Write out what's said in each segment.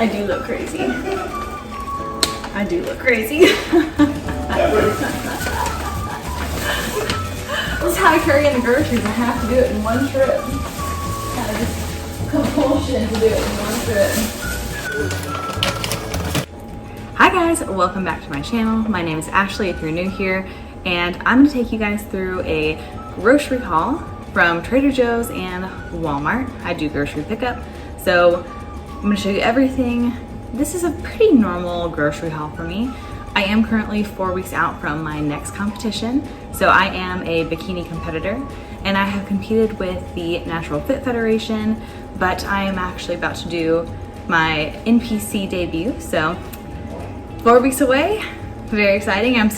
I do look crazy. I do look crazy. That's how I carry in the groceries. I have to do it in one trip. Kind of just compulsion to do it in one trip. Hi guys, welcome back to my channel. My name is Ashley if you're new here, and I'm going to take you guys through a grocery haul from Trader Joe's and Walmart. I do grocery pickup, so I'm going to show you everything. This is a pretty normal grocery haul for me. I am currently 4 weeks out from my next competition, so I am a bikini competitor, and I have competed with the Natural Fit Federation, but I am actually about to do my NPC debut, so 4 weeks away. Very exciting. I'm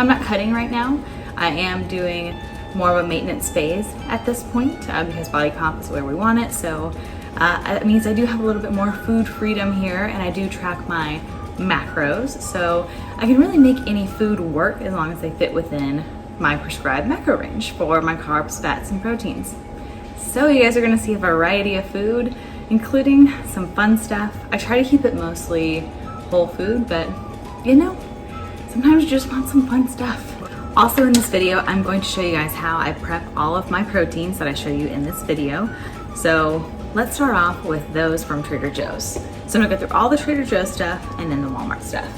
not cutting right now. I am doing more of a maintenance phase at this point because body comp is where we want it, so that means I do have a little bit more food freedom here, and I do track my macros, so I can really make any food work as long as they fit within my prescribed macro range for my carbs, fats, and proteins. So you guys are gonna see a variety of food, including some fun stuff. I try to keep it mostly whole food, but you know, sometimes you just want some fun stuff. Also in this video, I'm going to show you guys how I prep all of my proteins that I show you in this video. So let's start off with those from Trader Joe's. So I'm gonna go through all the Trader Joe's stuff and then the Walmart stuff.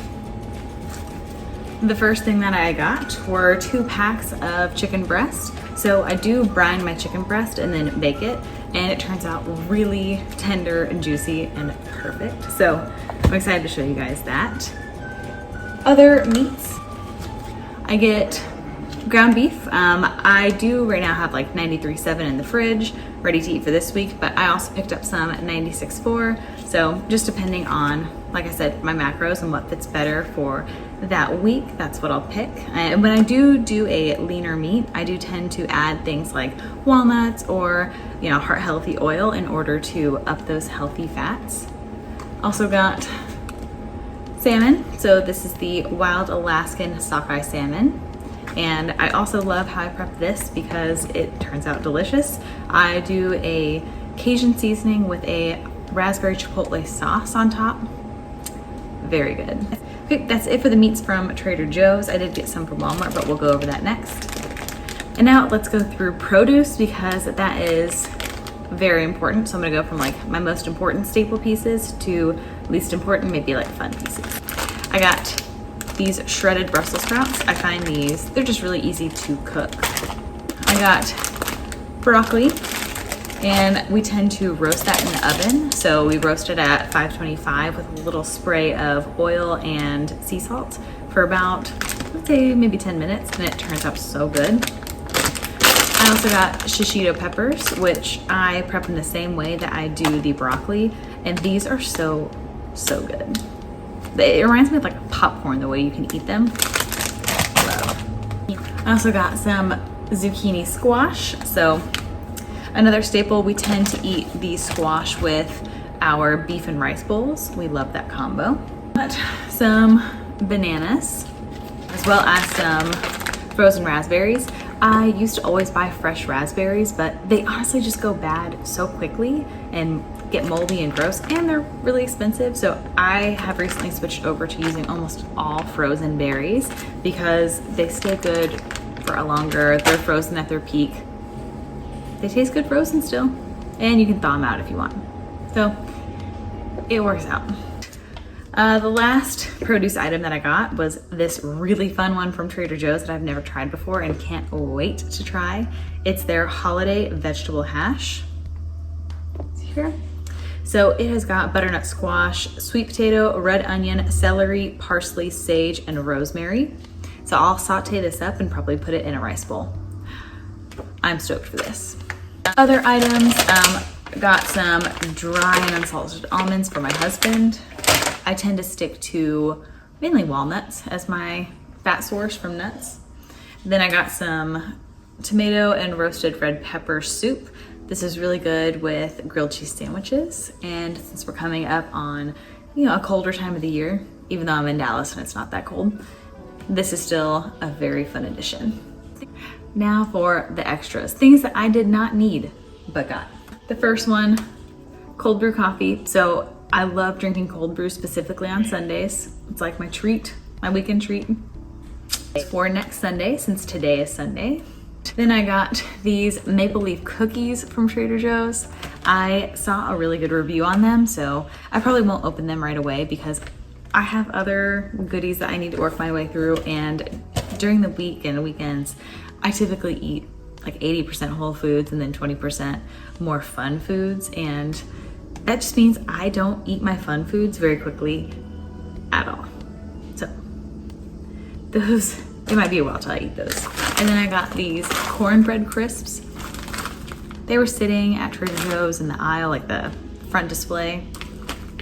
The first thing that I got were 2 packs of chicken breast. So I do brine my chicken breast and then bake it, and it turns out really tender and juicy and perfect. So I'm excited to show you guys that. Other meats, I get ground beef. I do right now have like 93.7 in the fridge, ready to eat for this week, but I also picked up some 96.4. So just depending on, like I said, my macros and what fits better for that week, that's what I'll pick. And when I do a leaner meat, I do tend to add things like walnuts or, you know, heart healthy oil in order to up those healthy fats. Also got salmon. So this is the wild Alaskan sockeye salmon. And I also love how I prep this because it turns out delicious. I do a Cajun seasoning with a raspberry chipotle sauce on top. Very good. Okay, that's it for the meats from Trader Joe's. I did get some from Walmart, but we'll go over that next. And now let's go through produce because that is very important. So I'm gonna go from like my most important staple pieces to least important, maybe like fun pieces. I got these shredded Brussels sprouts. I find these, they're just really easy to cook. I got broccoli, and we tend to roast that in the oven. So we roast it at 525 with a little spray of oil and sea salt for about, let's say maybe 10 minutes, and it turns out so good. I also got shishito peppers, which I prep in the same way that I do the broccoli, and these are so good. It reminds me of like popcorn, the way you can eat them. I also got some zucchini squash. So another staple, we tend to eat the squash with our beef and rice bowls. We love that combo. Got some bananas, as well as some frozen raspberries. I used to always buy fresh raspberries, but they honestly just go bad so quickly and get moldy and gross, and they're really expensive. So I have recently switched over to using almost all frozen berries because they stay good for a longer, they're frozen at their peak. They taste good frozen still, and you can thaw them out if you want. So it works out. The last produce item that I got was this really fun one from Trader Joe's that I've never tried before and can't wait to try. It's their holiday vegetable hash. See here? So it has got butternut squash, sweet potato, red onion, celery, parsley, sage, and rosemary. So I'll saute this up and probably put it in a rice bowl. I'm stoked for this. Other items, got some dry and unsalted almonds for my husband. I tend to stick to mainly walnuts as my fat source from nuts. Then I got some tomato and roasted red pepper soup. This is really good with grilled cheese sandwiches. And since we're coming up on, you know, a colder time of the year, even though I'm in Dallas and it's not that cold, this is still a very fun addition. Now for the extras, things that I did not need but got. The first one, cold brew coffee. So I love drinking cold brew specifically on Sundays. It's like my treat, my weekend treat for next Sunday, since today is Sunday. Then I got these maple leaf cookies from Trader Joe's. I saw a really good review on them, so I probably won't open them right away because I have other goodies that I need to work my way through, and during the week and weekends, I typically eat like 80% whole foods and then 20% more fun foods, and that just means I don't eat my fun foods very quickly at all. So those, it might be a while till I eat those. And then I got these cornbread crisps. They were sitting at Trader Joe's in the aisle, like the front display.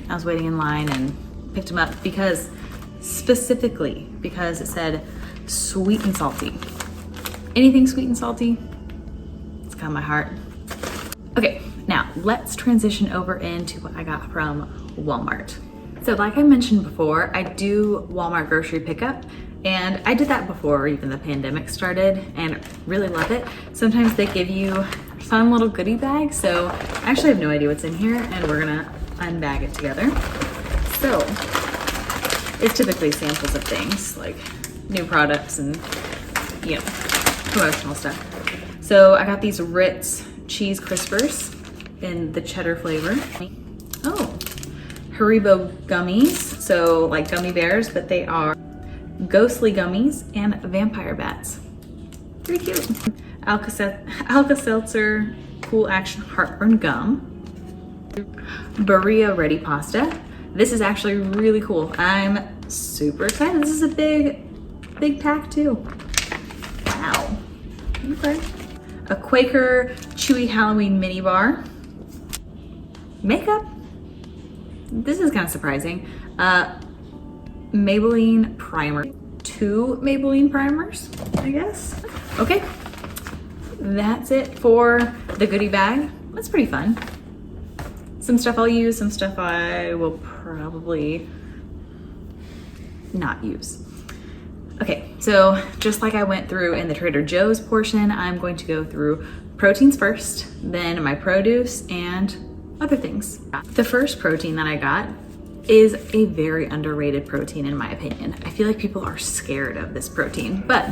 I was waiting in line and picked them up specifically because it said sweet and salty. Anything sweet and salty, it's got my heart. Okay, now let's transition over into what I got from Walmart. So like I mentioned before, I do Walmart grocery pickup, and I did that before even the pandemic started and really love it. Sometimes they give you fun little goodie bags, so I actually have no idea what's in here, and we're gonna unbag it together. So it's typically samples of things like new products and, you know, promotional stuff. So I got these Ritz cheese crispers in the cheddar flavor. Oh, Haribo gummies, so like gummy bears, but they are ghostly gummies and vampire bats. Pretty cute. Alka-Seltzer Cool Action Heartburn Gum. Burrito Ready Pasta. This is actually really cool. I'm super excited. This is a big pack too. Wow. Okay. A Quaker Chewy Halloween mini bar. Makeup. This is kind of surprising. Maybelline primer. 2 Maybelline primers, I guess. Okay. That's it for the goodie bag. That's pretty fun. Some stuff I'll use, some stuff I will probably not use. Okay, so just like I went through in the Trader Joe's portion, I'm going to go through proteins first, then my produce, and other things. The first protein that I got is a very underrated protein in my opinion. I feel like people are scared of this protein, but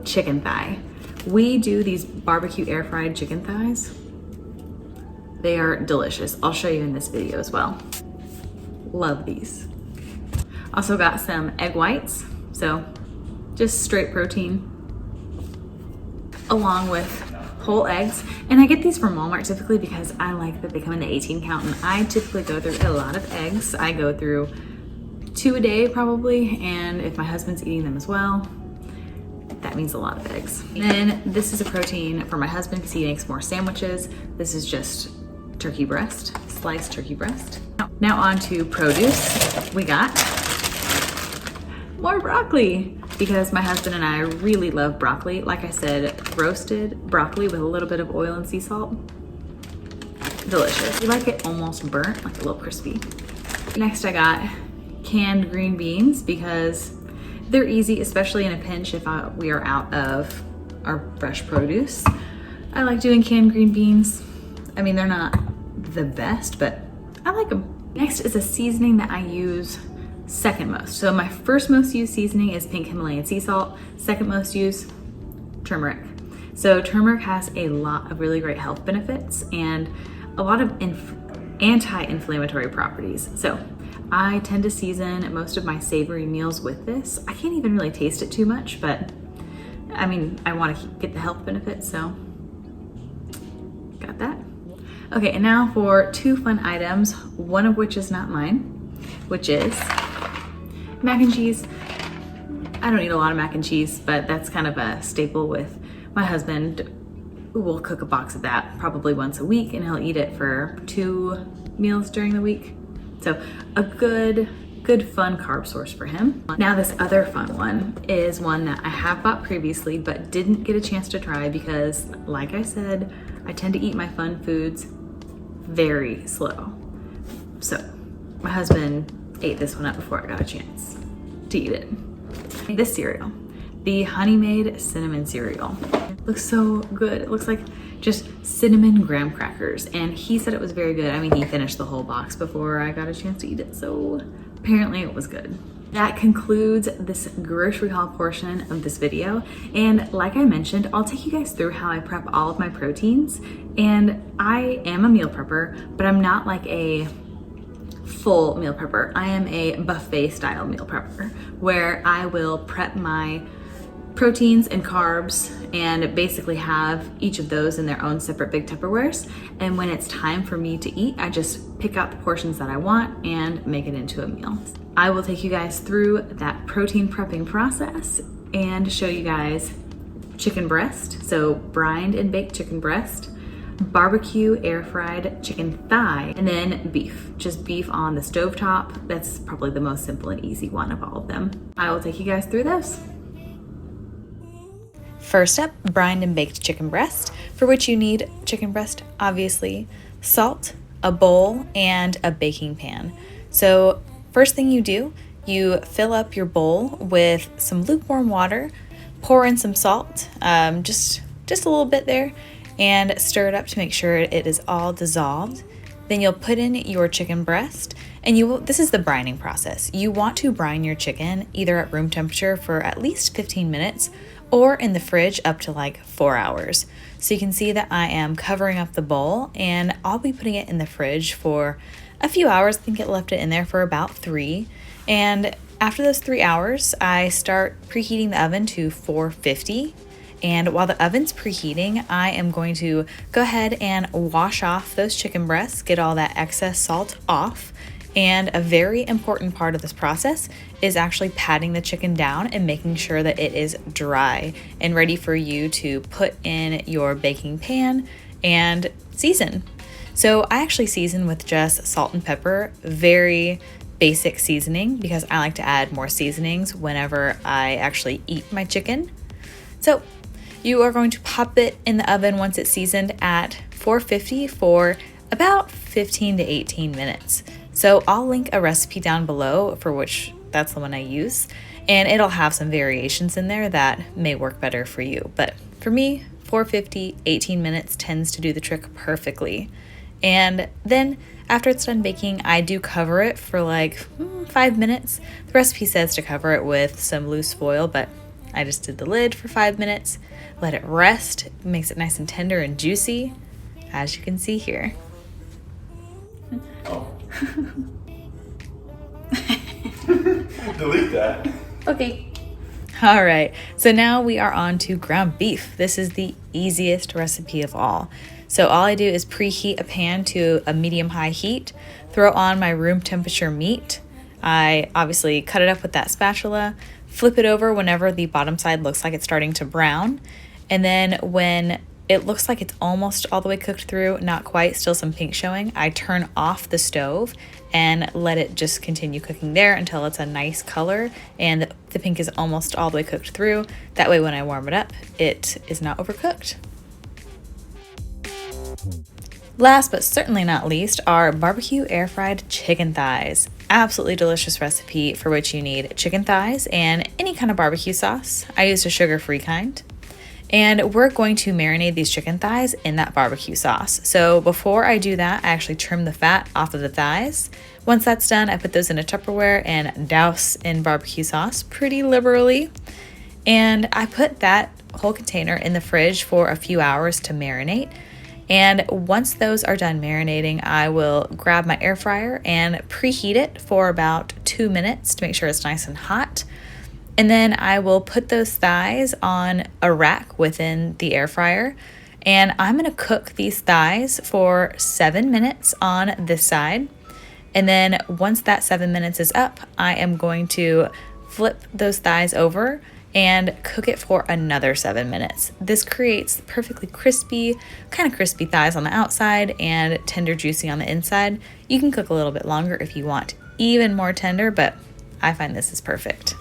chicken thigh. We do these barbecue air fried chicken thighs. They are delicious. I'll show you in this video as well. Love these. Also got some egg whites, so just straight protein, along with whole eggs. And I get these from Walmart typically because I like that they come in the 18 count, and I typically go through a lot of eggs. I go through 2 a day probably, and if my husband's eating them as well, that means a lot of eggs. Then this is a protein for my husband because he makes more sandwiches. This is just turkey breast, sliced turkey breast. Now on to produce. We got more broccoli because my husband and I really love broccoli. Like I said, roasted broccoli with a little bit of oil and sea salt. Delicious. We like it almost burnt, like a little crispy. Next I got canned green beans because they're easy, especially in a pinch if we are out of our fresh produce. I like doing canned green beans. I mean, they're not the best, but I like them. Next is a seasoning that I use second most. So my first most used seasoning is pink Himalayan sea salt. Second most used, turmeric. So turmeric has a lot of really great health benefits and a lot of anti-inflammatory properties. So I tend to season most of my savory meals with this. I can't even really taste it too much, but I mean, I want to get the health benefits, so got that. Okay, and now for 2 fun items, one of which is not mine, which is mac and cheese. I don't eat a lot of mac and cheese, but that's kind of a staple with my husband. We'll cook a box of that probably once a week, and he'll eat it for 2 meals during the week. So a good fun carb source for him. Now this other fun one is one that I have bought previously but didn't get a chance to try because, like I said, I tend to eat my fun foods very slow. So my husband ate this one up before I got a chance to eat it. This cereal, the Honey Maid Cinnamon cereal. It looks so good. It looks like just cinnamon graham crackers, and he said it was very good. I mean, he finished the whole box before I got a chance to eat it, so apparently it was good. That concludes this grocery haul portion of this video. And like I mentioned, I'll take you guys through how I prep all of my proteins. And I am a meal prepper, but I'm not like a full meal prepper. I am a buffet style meal prepper where I will prep my proteins and carbs and basically have each of those in their own separate big Tupperwares. And when it's time for me to eat, I just pick out the portions that I want and make it into a meal. I will take you guys through that protein prepping process and show you guys chicken breast, so brined and baked chicken breast, barbecue air fried chicken thigh, and then beef, just beef on the stovetop. That's probably the most simple and easy one of all of them. I will take you guys through those. First up, brined and baked chicken breast, for which you need chicken breast, obviously, salt, a bowl, and a baking pan. So first thing you do, you fill up your bowl with some lukewarm water, pour in some salt, just a little bit there, and stir it up to make sure it is all dissolved. Then you'll put in your chicken breast, and this is the brining process. You want to brine your chicken either at room temperature for at least 15 minutes or in the fridge up to like 4 hours. So you can see that I am covering up the bowl, and I'll be putting it in the fridge for a few hours. I think it left it in there for about 3. And after those 3 hours, I start preheating the oven to 450. And while the oven's preheating, I am going to go ahead and wash off those chicken breasts, get all that excess salt off. And a very important part of this process is actually patting the chicken down and making sure that it is dry and ready for you to put in your baking pan and season. So I actually season with just salt and pepper, very basic seasoning, because I like to add more seasonings whenever I actually eat my chicken. So you are going to pop it in the oven once it's seasoned at 450 for about 15 to 18 minutes. So I'll link a recipe down below for which that's the one I use, and it'll have some variations in there that may work better for you. But for me, 450, 18 minutes tends to do the trick perfectly. And then after it's done baking, I do cover it for like 5 minutes. The recipe says to cover it with some loose foil, but I just did the lid for 5 minutes, let it rest. It makes it nice and tender and juicy, as you can see here. Oh. Delete that. Okay. All right, so now we are on to ground beef. This is the easiest recipe of all. So all I do is preheat a pan to a medium-high heat, throw on my room temperature meat. I obviously cut it up with that spatula, flip it over whenever the bottom side looks like it's starting to brown. And then when it looks like it's almost all the way cooked through, not quite, still some pink showing, I turn off the stove and let it just continue cooking there until it's a nice color and the pink is almost all the way cooked through. That way when I warm it up, it is not overcooked. Last but certainly not least are barbecue air fried chicken thighs. Absolutely delicious recipe for which you need chicken thighs and any kind of barbecue sauce. I used a sugar-free kind. And we're going to marinate these chicken thighs in that barbecue sauce. So before I do that, I actually trim the fat off of the thighs. Once that's done, I put those in a Tupperware and douse in barbecue sauce pretty liberally. And I put that whole container in the fridge for a few hours to marinate. And once those are done marinating, I will grab my air fryer and preheat it for about 2 minutes to make sure it's nice and hot. And then I will put those thighs on a rack within the air fryer. And I'm gonna cook these thighs for 7 minutes on this side. And then once that 7 minutes is up, I am going to flip those thighs over and cook it for another 7 minutes. This creates perfectly crispy, kind of crispy thighs on the outside and tender juicy on the inside. You can cook a little bit longer if you want even more tender, but I find this is perfect.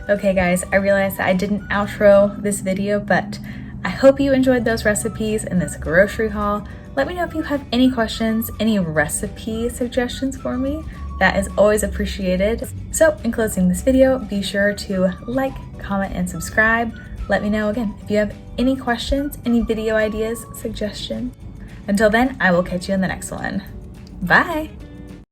Okay guys, I realized that I didn't outro this video, but I hope you enjoyed those recipes in this grocery haul. Let me know if you have any questions, any recipe suggestions for me. That is always appreciated. So in closing this video, be sure to like, comment, and subscribe. let me know again if you have any questions, any video ideas, suggestions. Until then, I will catch you in the next one. Bye!